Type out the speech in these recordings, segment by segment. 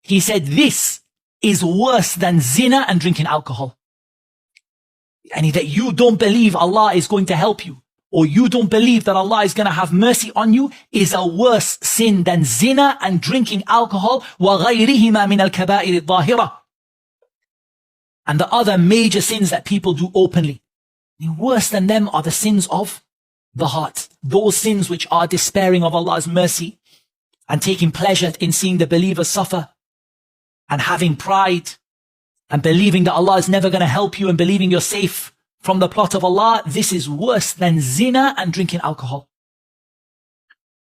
He said, this is worse than zina and drinking alcohol. And that you don't believe Allah is going to help you, or you don't believe that Allah is going to have mercy on you, is a worse sin than zina and drinking alcohol. وَغَيْرِهِمَا مِنَ الْكَبَائِرِ الظَّاهِرَةِ. And the other major sins that people do openly. Worse than them are the sins of the heart. Those sins which are despairing of Allah's mercy and taking pleasure in seeing the believers suffer and having pride and believing that Allah is never going to help you and believing you're safe from the plot of Allah. This is worse than zina and drinking alcohol.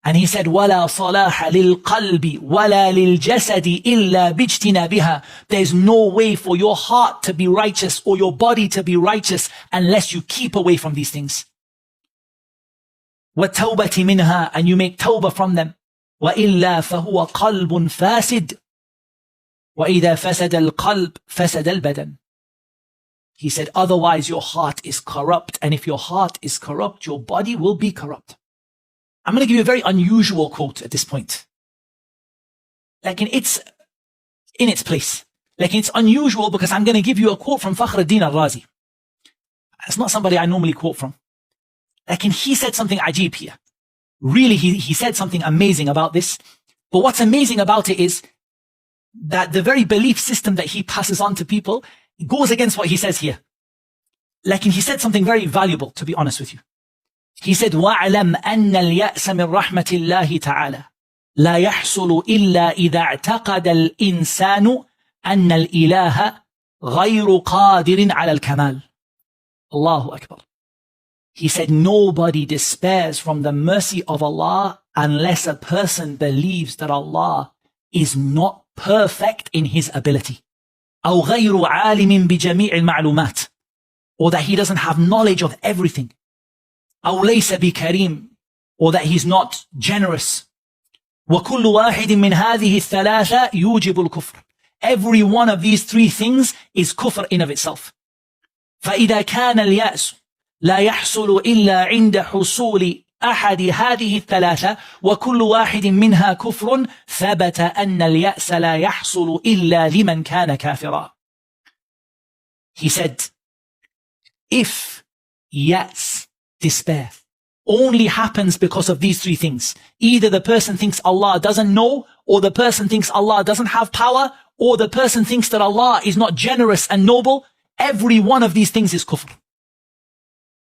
And he said, وَلَا صَلَاحَ لِلْقَلْبِ وَلَا لِلْجَسَدِ إِلَّا بِاجْتِنَابِهَا. There's no way for your heart to be righteous or your body to be righteous unless you keep away from these things. وَالتَّوْبَةِ مِنْهَا. And you make tawbah from them. وَإِلَّا فَهُوَ قَلْبٌ فَاسِدٌ وَإِذَا فَسَدَ الْقَلْبُ فَسَدَ الْبَدَنُ. He said, otherwise your heart is corrupt. And if your heart is corrupt, your body will be corrupt. I'm going to give you a very unusual quote at this point. It's in its place. It's unusual because I'm going to give you a quote from Fakhruddin al-Razi. It's not somebody I normally quote from. He said something ajib here. Really, he said something amazing about this. But what's amazing about it is that the very belief system that he passes on to people goes against what he says here. He said something very valuable, to be honest with you. He said, وَاعْلَمْ أَنَّ الْيَأْسَ مِنْ رَحْمَةِ اللَّهِ تَعَالَى لَا يَحْصُلُ إِلَّا إِذَا اعْتَقَدَ الْإِنسَانُ أَنَّ الْإِلَهَ غَيْرُ قَادِرٍ عَلَى الْكَمَالِ. Allahu Akbar. He said, nobody despairs from the mercy of Allah unless a person believes that Allah is not perfect in his ability. أو غير عالم بجميع المعلومات. Or that he doesn't have knowledge of everything. أو ليس بكريم. Or that he's not generous. وكل واحد من هذه الثلاثة يوجب الكفر. Every one of these three things is kufr in of itself. فإذا كان اليأس لا يحصل إلا عند حصول أحد هذه الثلاثة وكل واحد منها كفر ثبت أن اليأس لا يحصل إلا لمن كان كافرا. He said, if yas, despair, only happens because of these three things, either the person thinks Allah doesn't know, or the person thinks Allah doesn't have power, or the person thinks that Allah is not generous and noble, every one of these things is kufr.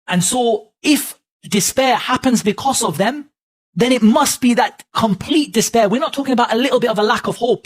And so if despair happens because of them, then it must be that complete despair. We're not talking about a little bit of a lack of hope.